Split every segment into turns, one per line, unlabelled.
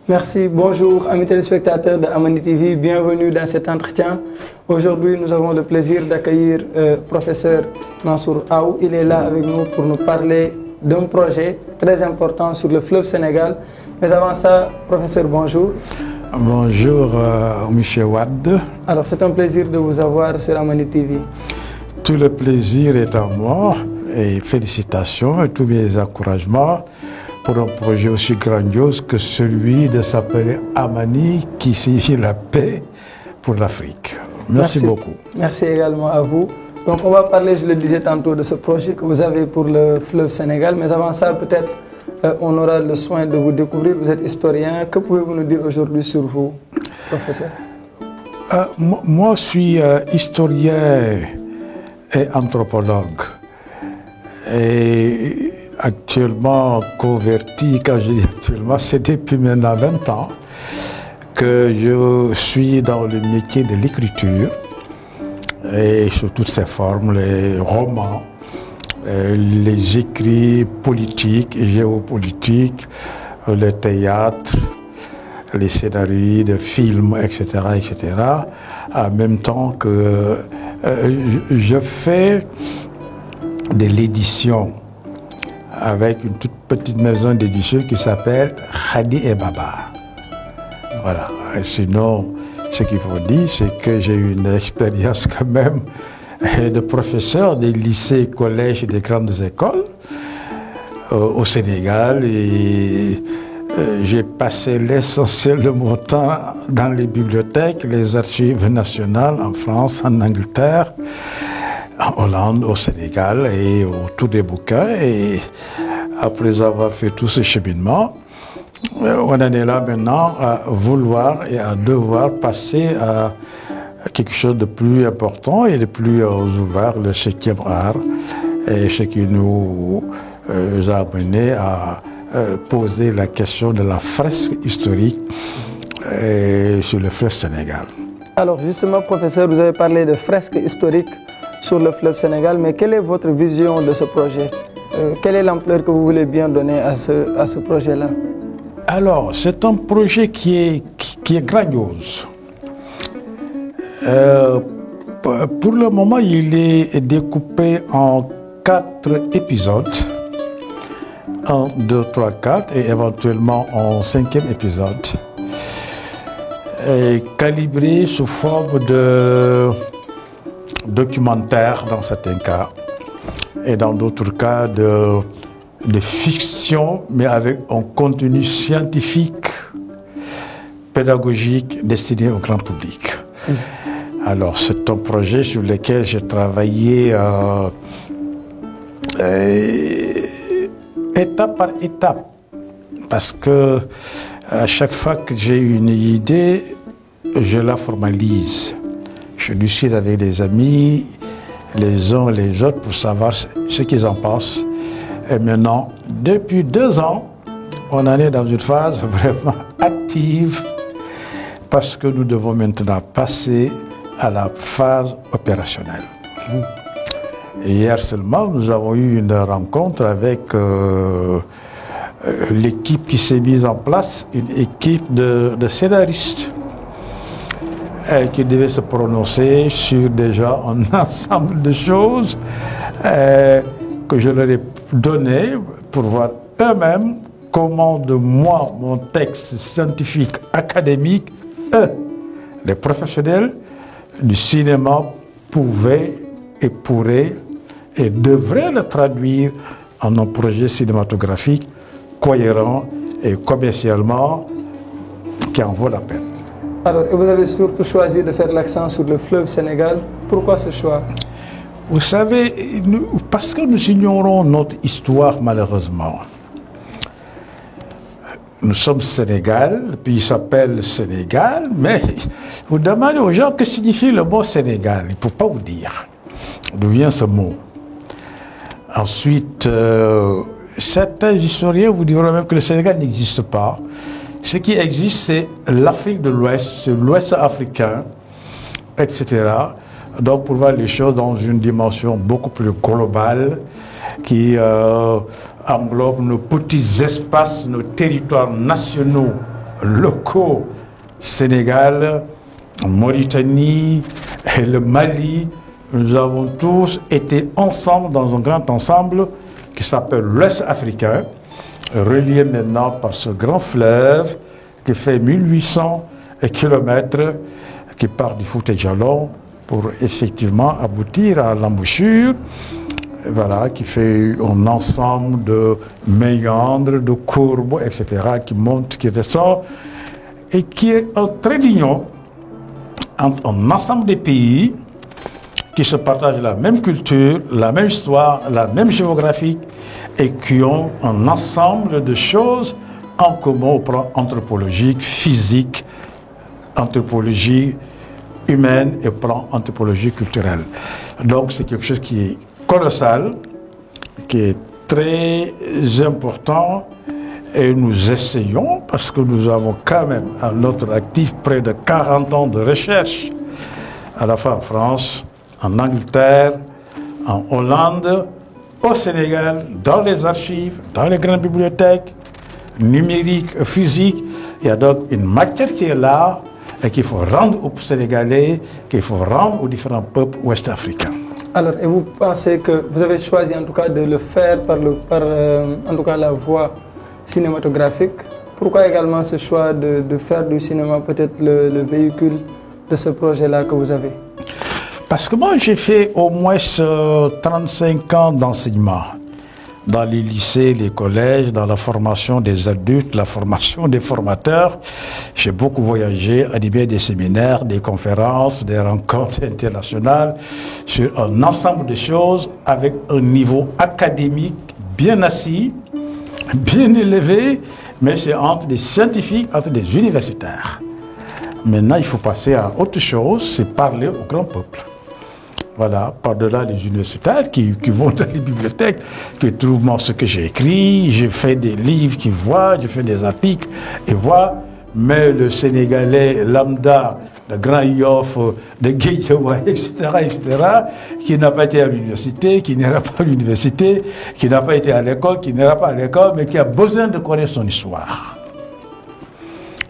Merci, bonjour amis téléspectateurs de Amani TV, bienvenue dans cet entretien. Aujourd'hui, nous avons le plaisir d'accueillir professeur Mansour Aou. Il est là avec nous pour nous parler d'un projet très important sur le fleuve Sénégal. Mais avant ça, professeur, bonjour.
Bonjour, Michel Wade.
Alors, c'est un plaisir de vous avoir sur Amani TV.
Tout le plaisir est à moi et félicitations et tous mes encouragements pour un projet aussi grandiose que celui de s'appeler Amani, qui signifie la paix pour l'Afrique. Merci beaucoup.
Merci également à vous. Donc on va parler, je le disais tantôt, de ce projet que vous avez pour le fleuve Sénégal. Mais avant ça, peut-être on aura le soin de vous découvrir. Vous êtes historien. Que pouvez-vous nous dire aujourd'hui sur vous, professeur?
Moi, je suis historien et anthropologue. Et actuellement converti, quand je dis actuellement, c'est depuis maintenant 20 ans que je suis dans le métier de l'écriture et sous toutes ses formes, les romans, les écrits politiques et géopolitiques, le théâtre, les scénarios de films, etc., etc. En même temps que je fais de l'édition avec une toute petite maison d'édition qui s'appelle Khadi et Baba. Voilà. Et sinon, ce qu'il faut dire, c'est que j'ai eu une expérience quand même de professeur des lycées, collèges et des grandes écoles au Sénégal. Et j'ai passé l'essentiel de mon temps dans les bibliothèques, les archives nationales en France, en Angleterre, en Hollande, au Sénégal et autour des bouquins. Et après avoir fait tout ce cheminement, on en est là maintenant à vouloir et à devoir passer à quelque chose de plus important et de plus ouvert, le 7e art, et ce qui nous a amené à poser la question de la fresque historique sur le fleuve Sénégal.
Alors justement, professeur, vous avez parlé de fresque historique sur le fleuve Sénégal, mais quelle est votre vision de ce projet? Quelle est l'ampleur que vous voulez bien donner à ce projet-là?
Alors, c'est un projet qui est grandiose. Pour le moment, il est découpé en 4 épisodes. 1, 2, 3, 4 et éventuellement en 5e épisode. Et calibré sous forme de documentaire dans certains cas et dans d'autres cas de fiction, mais avec un contenu scientifique, pédagogique destiné au grand public. Alors c'est un projet sur lequel j'ai travaillé étape par étape, parce que à chaque fois que j'ai une idée, je la formalise. Je discute avec des amis, les uns et les autres, pour savoir ce qu'ils en pensent. Et maintenant, depuis 2 ans, on en est dans une phase vraiment active, parce que nous devons maintenant passer à la phase opérationnelle. Hier seulement, nous avons eu une rencontre avec l'équipe qui s'est mise en place, une équipe de scénaristes qui devait se prononcer sur déjà un ensemble de choses que je leur ai données pour voir eux-mêmes comment de moi, mon texte scientifique, académique, eux, les professionnels du cinéma pouvaient et pourraient et devraient le traduire en un projet cinématographique cohérent et commercialement qui en vaut la peine.
Alors, vous avez surtout choisi de faire l'accent sur le fleuve Sénégal. Pourquoi ce choix?
Vous savez, parce que nous ignorons notre histoire malheureusement. Nous sommes Sénégal, le pays s'appelle Sénégal, mais vous demandez aux gens que signifie le mot Sénégal. Il ne faut pas vous dire d'où vient ce mot. Ensuite, certains historiens vous diront même que le Sénégal n'existe pas. Ce qui existe, c'est l'Afrique de l'Ouest, c'est l'Ouest africain, etc. Donc, pour voir les choses dans une dimension beaucoup plus globale, qui englobe nos petits espaces, nos territoires nationaux, locaux, Sénégal, Mauritanie, et le Mali. Nous avons tous été ensemble dans un grand ensemble qui s'appelle l'Ouest africain, relié maintenant par ce grand fleuve qui fait 1800 km, qui part du Fouta Djallon pour effectivement aboutir à l'embouchure, voilà, qui fait un ensemble de méandres, de courbes, etc., qui monte, qui descend, et qui est un trait d'union entre un ensemble de pays qui se partagent la même culture, la même histoire, la même géographie, et qui ont un ensemble de choses en commun au plan anthropologique, physique, anthropologie humaine et au plan anthropologie culturelle. Donc c'est quelque chose qui est colossal, qui est très important, et nous essayons, parce que nous avons quand même à notre actif près de 40 ans de recherche, à la fois en France, en Angleterre, en Hollande, au Sénégal, dans les archives, dans les grandes bibliothèques, numériques, physiques. Il y a donc une matière qui est là et qu'il faut rendre aux Sénégalais, qu'il faut rendre aux différents peuples ouest-africains.
Alors, et vous pensez que vous avez choisi en tout cas de le faire par en tout cas la voie cinématographique. Pourquoi également ce choix de faire du cinéma peut-être le véhicule de ce projet-là que vous avez?
Parce que moi, j'ai fait au moins 35 ans d'enseignement dans les lycées, les collèges, dans la formation des adultes, la formation des formateurs. J'ai beaucoup voyagé, animé des séminaires, des conférences, des rencontres internationales sur un ensemble de choses avec un niveau académique bien assis, bien élevé, mais c'est entre des scientifiques, entre des universitaires. Maintenant, il faut passer à autre chose, c'est parler au grand peuple. Voilà, par-delà les universitaires qui vont dans les bibliothèques, qui trouvent ce que j'ai écrit, j'ai fait des livres qu'ils voient, j'ai fait des articles et voient, mais le Sénégalais lambda, le Grand Yoff, de Guédiawaye, etc., qui n'a pas été à l'université, qui n'ira pas à l'université, qui n'a pas été à l'école, qui n'ira pas à l'école, mais qui a besoin de connaître son histoire,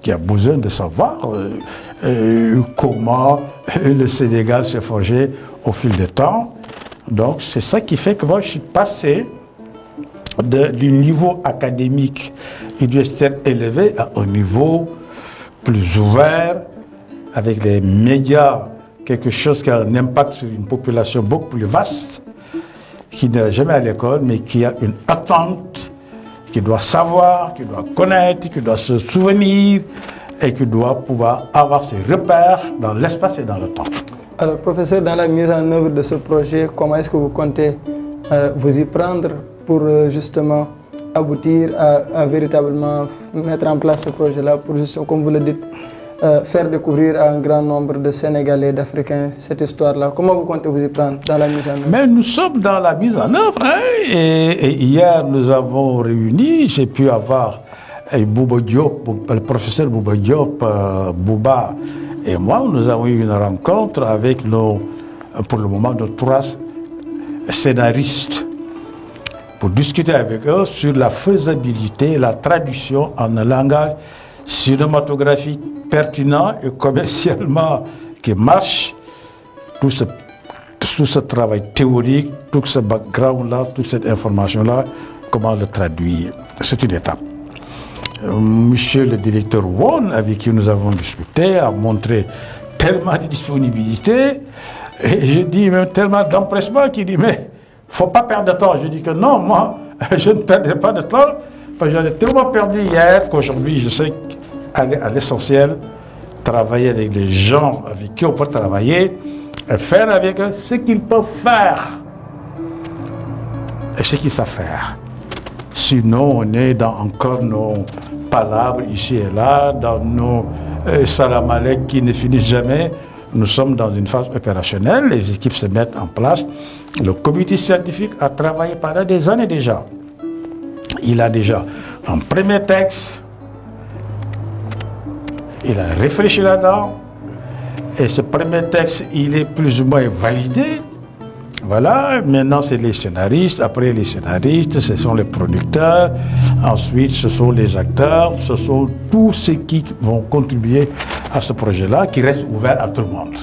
qui a besoin de savoir comment le Sénégal s'est forgé au fil du temps. Donc c'est ça qui fait que moi je suis passé du niveau académique universitaire élevé à un niveau plus ouvert, avec les médias, quelque chose qui a un impact sur une population beaucoup plus vaste, qui n'est jamais à l'école, mais qui a une attente, qui doit savoir, qui doit connaître, qui doit se souvenir, et qui doit pouvoir avoir ses repères dans l'espace et dans le temps.
Alors, professeur, dans la mise en œuvre de ce projet, comment est-ce que vous comptez vous y prendre pour justement aboutir à véritablement mettre en place ce projet-là, pour justement, comme vous le dites, faire découvrir à un grand nombre de Sénégalais, d'Africains, cette histoire-là? Comment vous comptez vous y prendre dans la mise en œuvre?
Mais nous sommes dans la mise en œuvre, hein, et hier nous avons réuni, j'ai pu avoir Bouba Diop, le professeur Bouba Diop, Bouba et moi, nous avons eu une rencontre avec pour le moment, nos 3 scénaristes pour discuter avec eux sur la faisabilité, la traduction en un langage cinématographique pertinent et commercialement qui marche. Tout ce travail théorique, tout ce background-là, toute cette information-là, comment le traduire? C'est une étape. Monsieur le directeur Won, avec qui nous avons discuté, a montré tellement de disponibilité, et je dis même tellement d'empressement qu'il dit, mais il ne faut pas perdre de temps. Je dis que non, moi, je ne perdrai pas de temps, parce que j'en ai tellement perdu hier qu'aujourd'hui, je sais aller à l'essentiel, travailler avec les gens avec qui on peut travailler, et faire avec eux ce qu'ils peuvent faire, et ce qu'ils savent faire. Sinon, on est dans encore nos palabres ici et là, dans nos salam alek qui ne finissent jamais. Nous sommes dans une phase opérationnelle, les équipes se mettent en place. Le comité scientifique a travaillé pendant des années déjà. Il a déjà un premier texte il a réfléchi là-dedans. Et ce premier texte, il est plus ou moins validé. Voilà, maintenant c'est les scénaristes, après les scénaristes, ce sont les producteurs, ensuite ce sont les acteurs, ce sont tous ceux qui vont contribuer à ce projet-là, qui reste ouvert à tout le monde.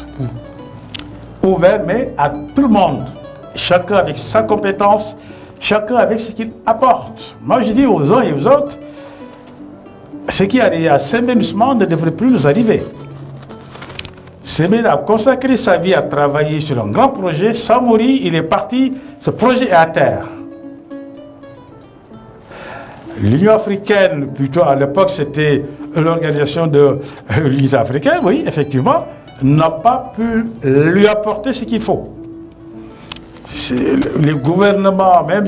Ouvert, mais à tout le monde. Chacun avec sa compétence, chacun avec ce qu'il apporte. Moi je dis aux uns et aux autres, ce qui arrive à Saint-Bénusman ne devrait plus nous arriver. Semen a consacré sa vie à travailler sur un grand projet. Samori, il est parti, ce projet est à terre. L'Union africaine, plutôt à l'époque, c'était l'organisation de l'unité africaine, oui, effectivement, n'a pas pu lui apporter ce qu'il faut. Les gouvernements, même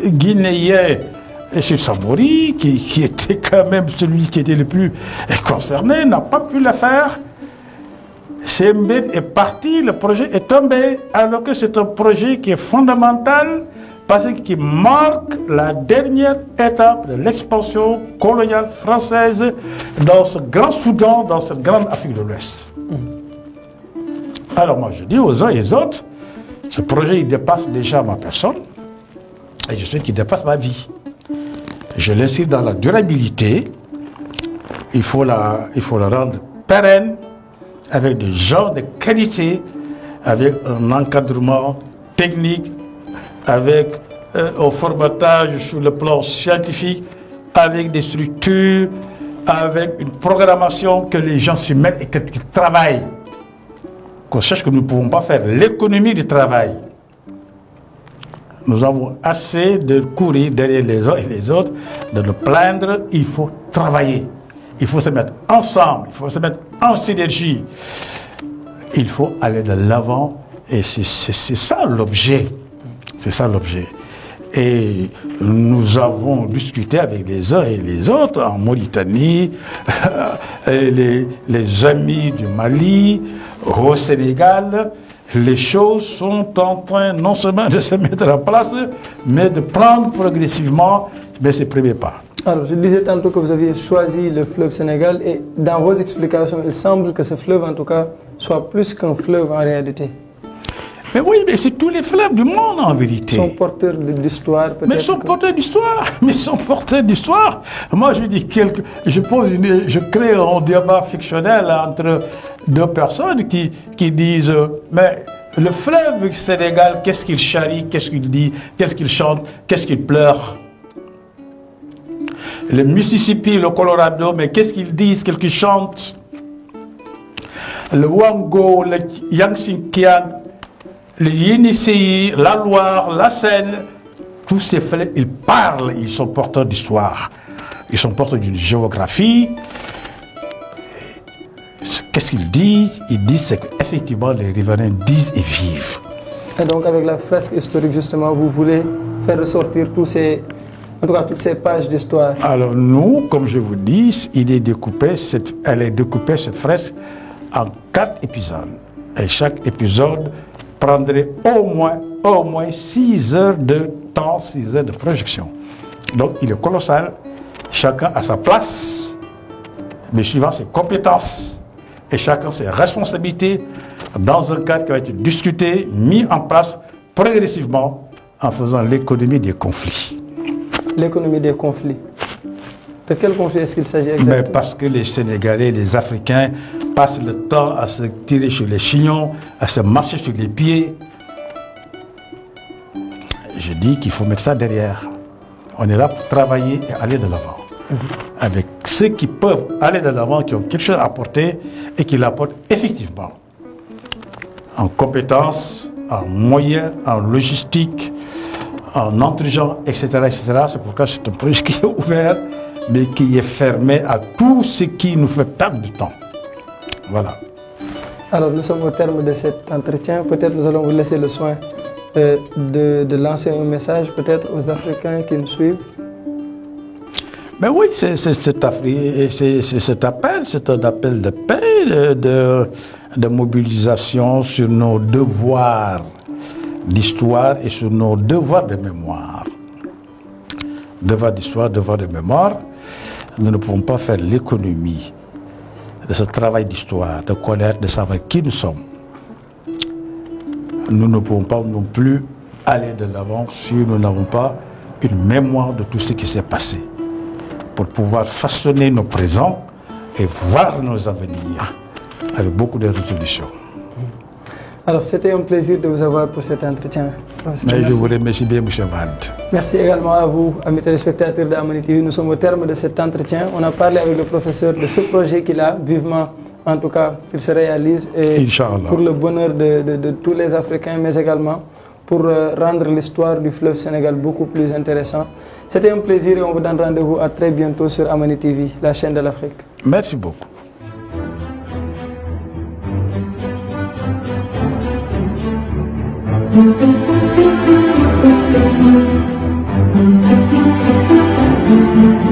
guinéens, et sur Samori, qui était quand même celui qui était le plus concerné, n'a pas pu le faire. Sembène est parti, le projet est tombé, alors que c'est un projet qui est fondamental parce qu'il marque la dernière étape de l'expansion coloniale française dans ce grand Soudan, dans cette grande Afrique de l'Ouest. Alors moi je dis aux uns et aux autres, ce projet il dépasse déjà ma personne et je sais qu'il dépasse ma vie. Je l'inscris dans la durabilité, il faut la rendre pérenne, avec des gens de qualité, avec un encadrement technique, avec un formatage sur le plan scientifique, avec des structures, avec une programmation que les gens s'y mettent et qu'ils travaillent. Qu'on sache que nous ne pouvons pas faire l'économie du travail. Nous avons assez de courir derrière les uns et les autres, de nous plaindre, il faut travailler. Il faut se mettre ensemble, il faut se mettre en synergie. Il faut aller de l'avant et c'est ça l'objet. C'est ça l'objet. Et nous avons discuté avec les uns et les autres en Mauritanie, les amis du Mali, au Sénégal. Les choses sont en train non seulement de se mettre en place, mais de prendre progressivement ces premiers pas.
Alors, je disais tantôt que vous aviez choisi le fleuve Sénégal et dans vos explications, il semble que ce fleuve, en tout cas, soit plus qu'un fleuve en réalité.
Mais oui, mais c'est tous les fleuves du monde en vérité.
Ils sont porteurs d'histoire, peut-être.
Mais ils sont porteurs d'histoire. Mais ils sont porteurs d'histoire. Moi, je dis je crée un débat fictionnel entre deux personnes qui disent, mais le fleuve Sénégal, qu'est-ce qu'il charrie, qu'est-ce qu'il dit, qu'est-ce qu'il chante, qu'est-ce qu'il pleure? Le Mississippi, le Colorado, mais qu'est-ce qu'ils disent, qu'est-ce qu'ils chantent? Le Wango, le Yangtze-Kiang, le Yenisei, la Loire, la Seine, tous ces fleuves, ils parlent, ils sont porteurs d'histoire. Ils sont porteurs d'une géographie. Qu'est-ce qu'ils disent? Ils disent c'est qu'effectivement les riverains disent et vivent.
Et donc avec la fresque historique, justement, vous voulez faire ressortir toutes ces pages d'histoire. Alors
nous, comme je vous dis, elle est découpée, cette fresque, en 4 épisodes. Et chaque épisode prendrait au moins 6 heures de temps, 6 heures de projection. Donc il est colossal, chacun a sa place, mais suivant ses compétences, et chacun ses responsabilités, dans un cadre qui va être discuté, mis en place progressivement, en faisant l'économie des conflits.
L'économie des conflits. De quel conflit est-ce qu'il s'agit exactement?
Mais parce que les Sénégalais, les Africains passent le temps à se tirer sur les chignons, à se marcher sur les pieds. Je dis qu'il faut mettre ça derrière. On est là pour travailler et aller de l'avant. Avec ceux qui peuvent aller de l'avant, qui ont quelque chose à apporter et qui l'apportent effectivement. En compétences, en moyens, en logistique, en intelligence, etc. C'est pourquoi c'est un projet qui est ouvert, mais qui est fermé à tout ce qui nous fait perdre du temps. Voilà.
Alors nous sommes au terme de cet entretien. Peut-être nous allons vous laisser le soin de lancer un message peut-être aux Africains qui nous suivent.
Mais oui, c'est cet appel, c'est un appel de paix, de mobilisation sur nos devoirs d'histoire et sur nos devoirs de mémoire. Devoir d'histoire, devoir de mémoire. Nous ne pouvons pas faire l'économie de ce travail d'histoire, de connaître, de savoir qui nous sommes, nous ne pouvons pas non plus aller de l'avant si nous n'avons pas une mémoire de tout ce qui s'est passé pour pouvoir façonner nos présents et voir nos avenirs avec beaucoup de résolution.
Alors, c'était un plaisir de vous avoir pour cet entretien.
Mais je vous remercie bien, M. Wade.
Merci également à vous, amis téléspectateurs de Amani TV. Nous sommes au terme de cet entretien. On a parlé avec le professeur de ce projet qu'il a, vivement, en tout cas, qu'il se réalise. Et pour le bonheur de tous les Africains, mais également pour rendre l'histoire du fleuve Sénégal beaucoup plus intéressante. C'était un plaisir et on vous donne rendez-vous à très bientôt sur Amani TV, la chaîne de l'Afrique.
Merci beaucoup.
Thank you.